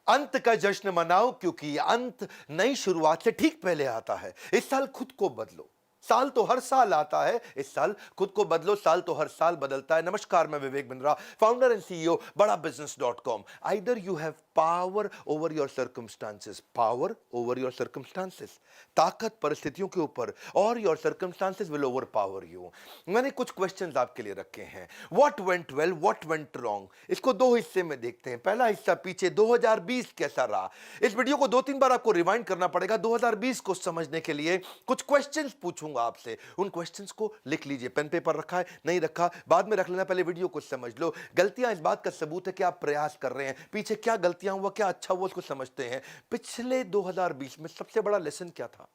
अंत का जश्न मनाओ क्योंकि अंत नई शुरुआत से ठीक पहले आता है। इस साल खुद को बदलो। साल तो हर साल आता है, इस साल खुद को बदलो। साल तो हर साल बदलता है। नमस्कार, मैं Vivek Bindra, founder and CEO Bada Business dot com. Either you have power over your circumstances, power over your circumstances, ताकत परिस्थितियों के ऊपर, और your circumstances will over power you. मैंने कुछ क्वेश्चंस आपके लिए रखे हैं। What went well, what went wrong, इसको दो हिस्से में देखते हैं। पहला हिस्सा पीछे 2020 कैसा रहा। इस वीडियो को 2-3 बार आपको रिवाइंड करना पड़ेगा 2020 को समझने के लिए। कुछ क्वेश्चंस पूछूंगा आपसे, उन क्वेश्चंस को लिख लीजिए। पेन पेपर रखा है, नहीं रखा बाद में रख लेना, पहले वीडियो को समझ लो। गलतियां इस बात का सबूत है कि आप प्रयास कर रहे हैं। पीछे क्या गलतियां हुआ, क्या अच्छा हुआ, उसको समझते हैं। पिछले 2020 में सबसे बड़ा लेसन क्या था,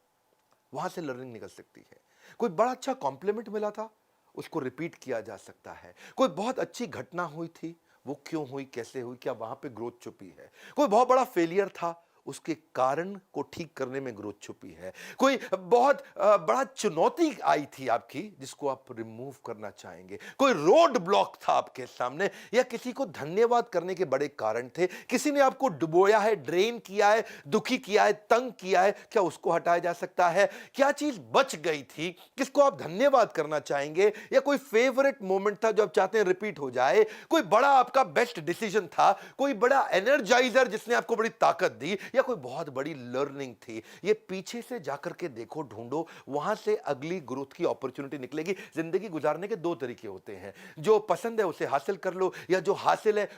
वहां से लर्निंग निकल सकती है। कोई बड़ा अच्छा कॉम्प्लीमेंट मिला था, उसको रिपीट किया जा सकता है। कोई बहुत अच्छी घटना हुई थी, वो क्यों हुई, कैसे हुई, क्या वहां पे ग्रोथ छुपी है। कोई बहुत बड़ा फेलियर था, उसके कारण को ठीक करने में ग्रोथ छुपी है। कोई बहुत बड़ा चुनौती आई थी आपकी, जिसको आप रिमूव करना चाहेंगे। कोई रोड ब्लॉक था आपके सामने, या किसी को धन्यवाद करने के बड़े कारण थे। किसी ने आपको डुबोया है, ड्रेन किया है, दुखी किया है, तंग किया है, क्या उसको हटाया जा सकता है। क्या चीज बच गई थी, किसको आप धन्यवाद करना चाहेंगे। या कोई फेवरेट मोमेंट था जो आप चाहते हैं रिपीट हो जाए। कोई बड़ा आपका बेस्ट डिसीजन था, कोई बड़ा एनर्जाइजर जिसने आपको बड़ी ताकत दी, या कोई बहुत बड़ी लर्निंग थी। ये पीछे से जाकर के देखो, ढूंढो, वहां से अगली ग्रोथ की अपॉर्चुनिटी निकलेगी। जिंदगी गुजारने के दो तरीके होते हैं, जो पसंद है उसे हासिल कर लो, या जो हासिल है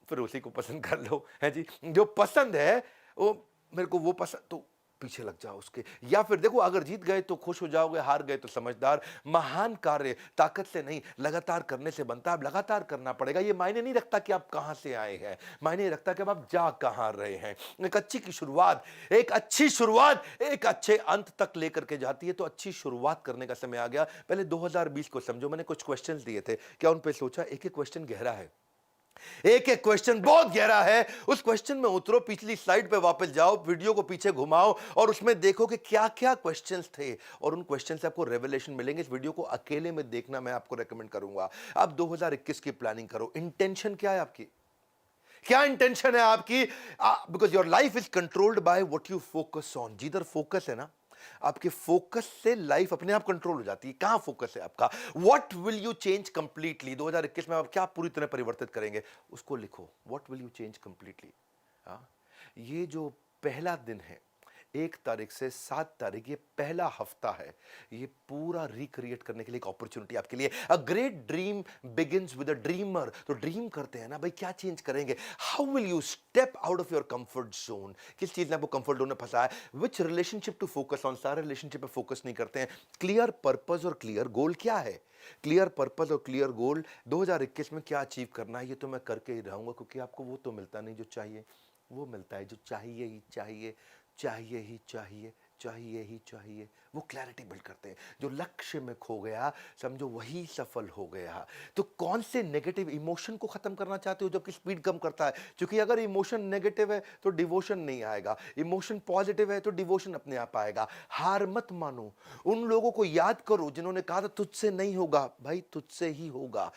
फिर उसी को पसंद कर लो, है जी। जो पसंद है वो, मेरे को वो पसंद, तो पीछे लग जाओ उसके। या फिर देखो, अगर जीत गए तो खुश हो जाओगे, हार गए तो समझदार। महान कार्य ताकत से नहीं, लगातार करने से बनता है। अब लगातार करना पड़ेगा। ये मायने नहीं रखता कि आप कहां से आए हैं, मायने रखता कि अब आप जा कहां रहे हैं। एक अच्छी की शुरुआत, एक अच्छी शुरुआत एक अच्छे अंत तक लेकर के जाती है। तो अच्छी शुरुआत करने का समय आ गया। पहले 2020 को समझो। मैंने कुछ क्वेश्चंस दिए थे, क्या उन पे सोचा। एक एक क्वेश्चन गहरा है, एक एक क्वेश्चन बहुत गहरा है। उस क्वेश्चन में उतरो, पिछली स्लाइड पे वापस जाओ, वीडियो को पीछे घुमाओ, और उसमें देखो कि क्या क्या क्वेश्चंस थे, और उन क्वेश्चन से आपको रेवलेशन मिलेंगे। इस वीडियो को अकेले में देखना मैं आपको रेकमेंड करूंगा। अब 2021 की प्लानिंग करो। इंटेंशन क्या है आपकी, क्या इंटेंशन है आपकी। Because your life is controlled by what you focus on. जिधर फोकस है ना, आपके फोकस से लाइफ अपने आप कंट्रोल हो जाती है। कहां फोकस है आपका, what will you change completely. 2021 में आप क्या पूरी तरह परिवर्तित करेंगे, उसको लिखो। What will you change completely. ये जो पहला दिन है, 1 तारीख से 7 तारीख, ये पहला हफ्ता है। ये पूरा रिक्रिएट करने के लिए एक अपॉर्चुनिटी आपके लिए। A great dream begins with a dreamer. तो ड्रीम करते हैं ना भाई, क्या चेंज करेंगे। How will you step out of your comfort zone. किस चीज ने आपको कंफर्ट जोन में फंसा है। विच रिलेशनशिप टू फोकस ऑन। सारे रिलेशनशिप पे फोकस नहीं करते हैं। क्लियर पर्पस और क्लियर गोल क्या है। क्लियर पर्पस और क्लियर गोल, 2021 में क्या अचीव करना है, ये तो मैं करके ही रहूंगा। क्योंकि आपको वो तो मिलता नहीं जो चाहिए, वो मिलता है जो चाहिए ही चाहिए, चाहिए ही चाहिए, चाहिए ही चाहिए। वो क्लैरिटी बिल्ड करते हैं। जो लक्ष्य में खो गया, समझो वही सफल हो गया। तो कौन से नेगेटिव इमोशन को खत्म करना चाहते हो, जबकि स्पीड कम करता है। क्योंकि अगर इमोशन नेगेटिव है तो डिवोशन नहीं आएगा, इमोशन पॉजिटिव है तो डिवोशन अपने आप आएगा। हार मत मानो। उन लोगों को याद करो जिन्होंने कहा था तुझसे नहीं होगा, भाई तुझसे ही होगा।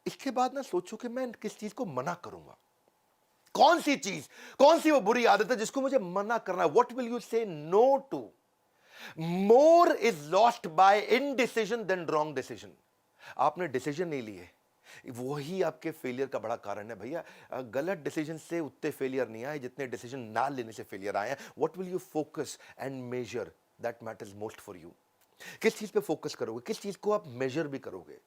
इसके बाद ना सोचो कि मैं किस चीज को मना करूंगा। कौन सी चीज, कौन सी वो बुरी आदत है जिसको मुझे मना करना है। What will you say no to. More is lost by indecision than wrong decision. आपने डिसीजन नहीं लिए, वही आपके फेलियर का बड़ा कारण है भैया। गलत डिसीजन से उतने फेलियर नहीं आए जितने डिसीजन ना लेने से फेलियर आए हैं। What will you focus and measure, that matters most for you. किस चीज पे फोकस करोगे, किस चीज को आप मेजर भी करोगे।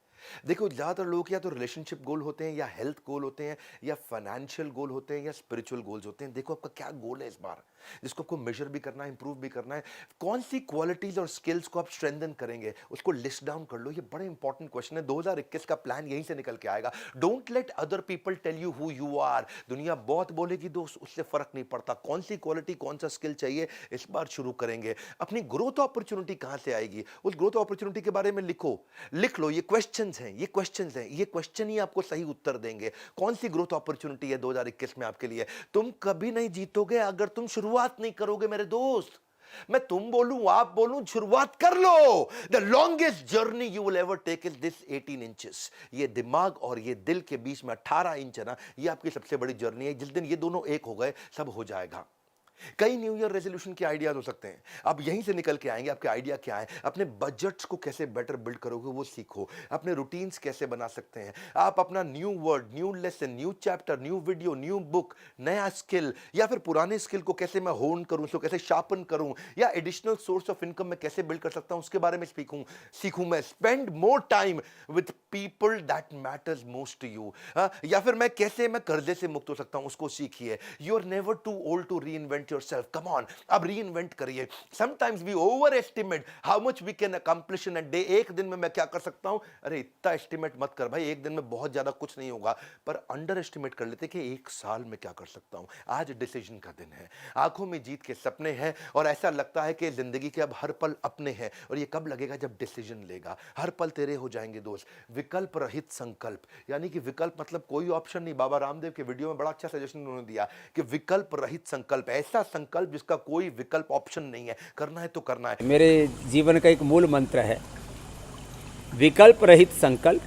देखो, ज्यादातर लोग या तो रिलेशनशिप गोल होते हैं, या हेल्थ गोल होते हैं, या फाइनेंशियल गोल होते हैं, या स्पिरिचुअल गोल्स होते हैं। देखो आपका क्या गोल है इस बार, जिसको आपको मेजर भी करना है, इंप्रूव भी करना है। कौन सी क्वालिटीज और स्किल्स को आप स्ट्रेंथन करेंगे, उसको लिस्ट डाउन कर लो। ये बड़े इंपॉर्टेंट क्वेश्चन है। 2021 का प्लान यहीं से निकल के आएगा। Don't let other people tell you who you are. दुनिया बहुत बोलेगी दोस्त, उससे फर्क नहीं पड़ता। कौन सी क्वालिटी, कौन सा स्किल चाहिए, इस बार शुरू करेंगे। अपनी ग्रोथ अपॉर्चुनिटी कहां से आएगी, उस ग्रोथ अपॉर्चुनिटी के बारे में लिखो, लिख लो। ये क्वेश्चंस हैं, ये क्वेश्चंस हैं, ये क्वेश्चन ही आपको सही उत्तर देंगे। कौन सी ग्रोथ अपॉर्चुनिटी है 2021 में आपके लिए। तुम कभी नहीं जीतोगे अगर तुम शुरुआत नहीं करोगे मेरे दोस्त। मैं तुम बोलूं आप बोलूं, शुरुआत कर लो। The longest journey you will ever take is this 18 inches. ये दिमाग और ये दिल के बीच में 18 इंच है ना, ये आपकी सबसे बड़ी जर्नी है। जिस दिन ये दोनों एक हो गए, सब हो जाएगा। कई न्यू ईयर रेजोल्यूशन के आइडियाज हो सकते हैं, आप यहीं से निकल के आएंगे। आपके आइडिया क्या है? अपने बजट्स को कैसे बेटर बिल्ड करोगे वो सीखो। अपने रूटीन्स कैसे बना सकते हैं आप? अपना new word, new lesson, new chapter, new video, new book, नया स्किल, या फिर पुराने स्किल को कैसे मैं होन करूं, उसको कैसे शार्पन करूं, या एडिशनल सोर्स ऑफ इनकम में कैसे बिल्ड कर सकता हूं, उसके बारे में सीखूं मैं। Spend more time with people that matters most to you. या फिर मैं कर्जे से मुक्त हो सकता हूं, उसको सीखिए। You are never too old to reinvent yourself. Come on, अब रीइन्वेंट करिए। Sometimes we overestimate how much we can accomplish in a day. एक दिन में मैं क्या कर सकता हूं? अरे इतना एस्टिमेट मत कर भाई, एक दिन में बहुत ज्यादा कुछ नहीं होगा। पर अंडर एस्टिमेट कर लेते कि एक साल में क्या कर सकता हूं। आज डिसीजन का दिन है, आंखों में जीत के सपने हैं, और ऐसा लगता है कि जिंदगी के अब हर पल अपने हैं। और ये कब लगेगा? जब डिसीजन लेगा। हर पल तेरे हो जाएंगे दोस्त। विकल्प रहित संकल्प, यानी कि विकल्प मतलब कोई ऑप्शन नहीं। बाबा रामदेव के वीडियो में बड़ा अच्छा सजेशन उन्होंने दिया कि विकल्प रहित संकल्प, ऐसा संकल्प जिसका कोई विकल्प ऑप्शन नहीं है। करना है तो करना है। मेरे जीवन का एक मूल मंत्र है, विकल्प रहित संकल्प,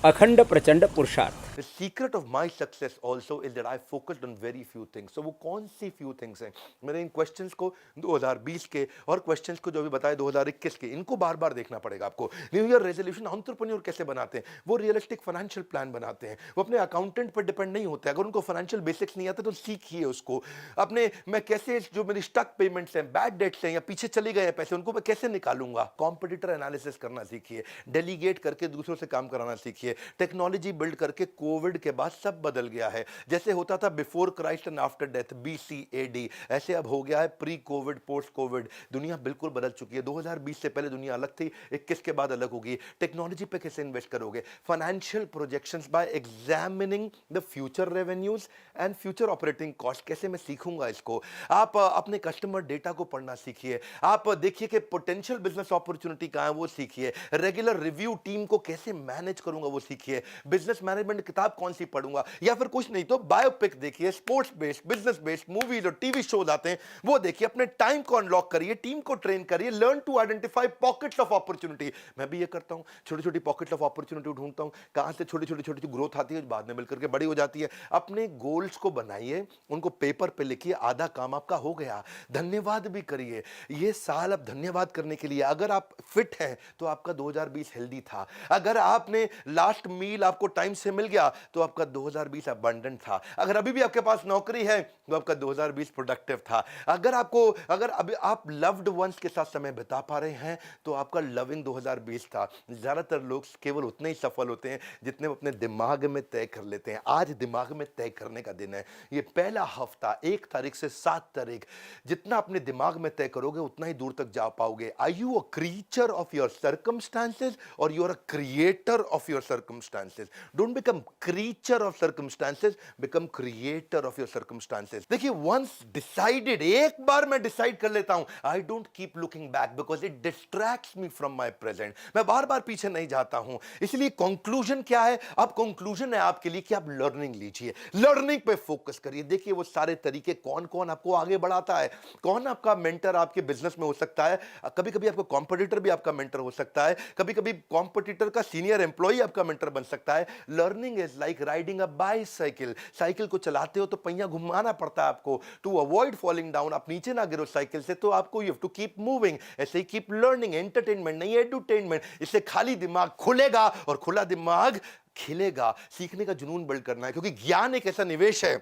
अखंड प्रचंड पुरुषार्थ। The secret of my success also is that I focused on very few things. So वो कौन सी few things हैं? मेरे इन क्वेश्चंस को 2020 के और क्वेश्चंस को जो भी बताए 2021 के, इनको बार बार देखना पड़ेगा आपको। न्यू ईयर रेजोल्यूशन एंटरप्रेन्योर कैसे बनाते हैं? वो रियलिस्टिक फाइनेंशियल प्लान बनाते हैं। वो अपने अकाउंटेंट पर डिपेंड नहीं होते। अगर उनको फाइनेंशियल बेसिक्स नहीं आते तो सीखिए उसको। अपने मैं कैसे, जो मेरी स्टक पेमेंट्स हैं, बैड डेट्स हैं, या पीछे चले गए पैसे, उनको मैं कैसे निकालूंगा। कॉम्पिटिटर एनालिसिस करना सीखिए। डेलीगेट करके दूसरों से काम कराना सीखिए। टेक्नोलॉजी बिल्ड करके कोविड के बाद सब बदल गया है। जैसे होता था before Christ and after death, BC-AD, ऐसे अब हो गया है प्री कोविड, पोस्ट कोविड। दुनिया बिल्कुल बदल चुकी है। 2020 से पहले दुनिया अलग थी, 21 के बाद अलग होगी। टेक्नोलॉजी पे कैसे इन्वेस्ट करोगे? Financial projections bye examining the future revenues and future operating cost, कैसे मैं सीखूंगा इसको। आप अपने कस्टमर डेटा को पढ़ना सीखिए। आप देखिए कि पोटेंशियल बिजनेस अपॉर्चुनिटी कहां है, वो सीखिए। रेगुलर रिव्यू टीम को कैसे मैनेज करूंगा, वो सीखिए। बिजनेस मैनेजमेंट किताब कौन सी पढ़ूंगा, या फिर कुछ नहीं तो बायोपिक देखिए। Sports based, business based movies और टीवी शोज आते हैं, वो देखिए। अपने टाइम को अनलॉक करिए, टीम को ट्रेन करिए। Learn to identify pockets of opportunity. मैं भी ये करता हूं, छोटी छोटी पॉकेट्स ऑफ अपॉर्चुनिटी ढूंढता हूं, कहां से छोटी छोटी छोटी ग्रोथ आती है, बाद में मिलकर के बड़ी हो जाती है। अपने गोल्स को बनाइए, उनको पेपर पे लिखिए। आधा काम आपका हो गया। धन्यवाद भी करिए। ये साल अब धन्यवाद करने के लिए। अगर आप फिट हैं तो आपका 2020 हेल्दी था। अगर आपने लास्ट मील आपको टाइम से मिल गया तो आपका 2020 अबंडेंट था। अगर अभी भी आपके पास नौकरी है तो आपका 2020 प्रोडक्टिव था। अगर अभी आप लव्ड वंस के साथ समय बिता पा रहे हैं तो आपका लविंग 2020 था। ज्यादातर लोग केवल उतने ही सफल होते हैं जितने वो अपने दिमाग में तय कर लेते हैं। आज दिमाग में तय करने का दिन है। ये पहला हफ्ता 1 तारीख से 7 तारीख, जितना अपने दिमाग में तय करोगे उतना ही दूर तक जा पाओगे। Are you a creature of your circumstances और you are a creator of your circumstances? Don't become creature of circumstances, become creator of your circumstances. देखिए, वंस डिसाइडेड, एक बार मैं डिसाइड कर लेता हूं, I don't keep looking back because it distracts me from my present. मैं बार बार पीछे नहीं जाता हूं। इसलिए कंक्लूजन क्या है? अब कंक्लूजन है आपके लिए कि आप लर्निंग लीजिए, लर्निंग पे फोकस करिए। देखिए वो सारे तरीके, कौन कौन आपको आगे बढ़ाता है, कौन आपका मेंटर आपके बिजनेस में हो सकता है। कभी कभी आपका कॉम्पिटिटर भी आपका मेंटर हो सकता है, कभी कभी कॉम्पिटिटर का सीनियर एम्प्लॉय आपका मेंटर बन सकता है। Learning is like riding a bicycle. Cycle को चलाते हो तो पहिया घुमाना पड़ता है आपको, टू अवॉइड फॉलिंग डाउन। आप नीचे ना गिरो साइकिल से, तो आपको you have to keep moving. ऐसे ही कीप लर्निंग। एंटरटेनमेंट नहीं, एडुटेनमेंट। इससे खाली दिमाग खुलेगा और खुला दिमाग खिलेगा। सीखने का जुनून बिल्ड करना है, क्योंकि ज्ञान एक ऐसा निवेश है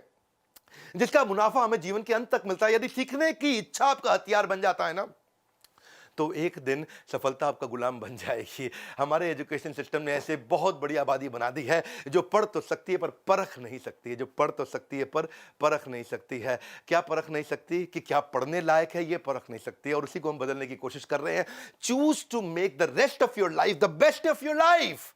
जिसका मुनाफा हमें जीवन के अंत तक मिलता है। यदि सीखने की इच्छा आपका हथियार बन जाता है ना, तो एक दिन सफलता आपका गुलाम बन जाएगी। हमारे एजुकेशन सिस्टम ने ऐसे बहुत बड़ी आबादी बना दी है जो पढ़ तो सकती है पर परख नहीं सकती है, जो पढ़ तो सकती है पर परख नहीं सकती है। क्या परख नहीं सकती? कि क्या पढ़ने लायक है, ये परख नहीं सकती है। और उसी को हम बदलने की कोशिश कर रहे हैं। Choose to make the rest of your life the best of your life.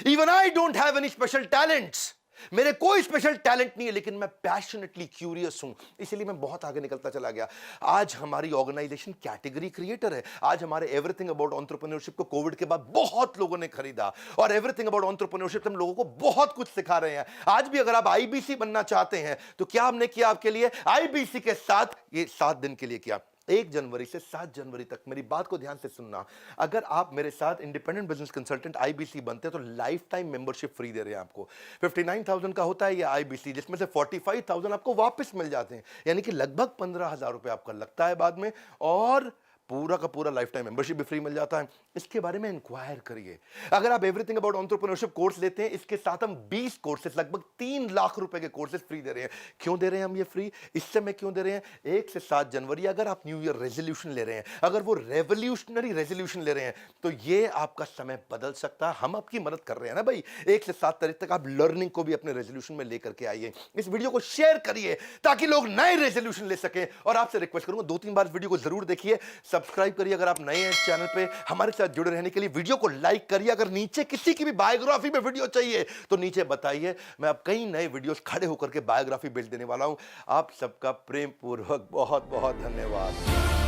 Even I don't have any special talents. मेरे कोई स्पेशल टैलेंट नहीं है, लेकिन मैं पैशनेटली क्यूरियस हूं, इसलिए मैं बहुत आगे निकलता चला गया। आज हमारी ऑर्गेनाइजेशन कैटेगरी क्रिएटर है। आज हमारे एवरीथिंग अबाउट एंटरप्रेन्योरशिप को कोविड के बाद बहुत लोगों ने खरीदा, और एवरीथिंग अबाउट एंटरप्रेन्योरशिप हम लोगों को बहुत कुछ सिखा रहे हैं। आज भी अगर आप आईबीसी बनना चाहते हैं तो क्या हमने किया आपके लिए? आईबीसी के साथ ये 7 दिन के लिए किया। 1 जनवरी से 7 जनवरी तक मेरी बात को ध्यान से सुनना। अगर आप मेरे साथ इंडिपेंडेंट बिजनेस कंसल्टेंट आईबीसी बनते हैं तो लाइफ टाइम मेंबरशिप फ्री दे रहे हैं आपको। 59,000 का होता है ये आईबीसी, जिसमें से 45,000 आपको वापस मिल जाते हैं, यानी कि लगभग 15,000 रुपए आपका लगता है बाद में, और पूरा का पूरा लाइफ टाइम मेंबरशिप भी फ्री मिल जाता है। इसके बारे में इंक्वायर करिए। अगर आप एवरीथिंग अबाउट एंटरप्रेन्योरशिप कोर्स लेते हैं, इसके साथ हम 20 कोर्सेज, लगभग 3 लाख रुपए के कोर्सेज फ्री दे रहे हैं। क्यों दे रहे हैं हम ये फ्री? इस समय क्यों दे रहे हैं? 1 से 7 जनवरी अगर आप न्यू ईयर रेजोल्यूशन ले रहे हैं, अगर वो रेवोल्यूशनरी रेजोल्यूशन ले रहे हैं, तो ये आपका समय बदल सकता है। हम आपकी मदद कर रहे हैं ना भाई। 1 से 7 तारीख तक आप लर्निंग को भी अपने रेजोल्यूशन में लेकर के आइए। इस वीडियो को शेयर करिए ताकि लोग नए रेजोल्यूशन ले सकें। और आपसे रिक्वेस्ट करूंगा 2-3 बार वीडियो को जरूर देखिए, सब्सक्राइब करिए अगर आप नए हैं चैनल पे। हमारे साथ जुड़े रहने के लिए वीडियो को लाइक करिए। अगर नीचे किसी की भी बायोग्राफी में वीडियो चाहिए तो नीचे बताइए, मैं अब कई नए वीडियोस खड़े होकर के बायोग्राफी भेज देने वाला हूं। आप सबका प्रेम पूर्वक बहुत बहुत धन्यवाद।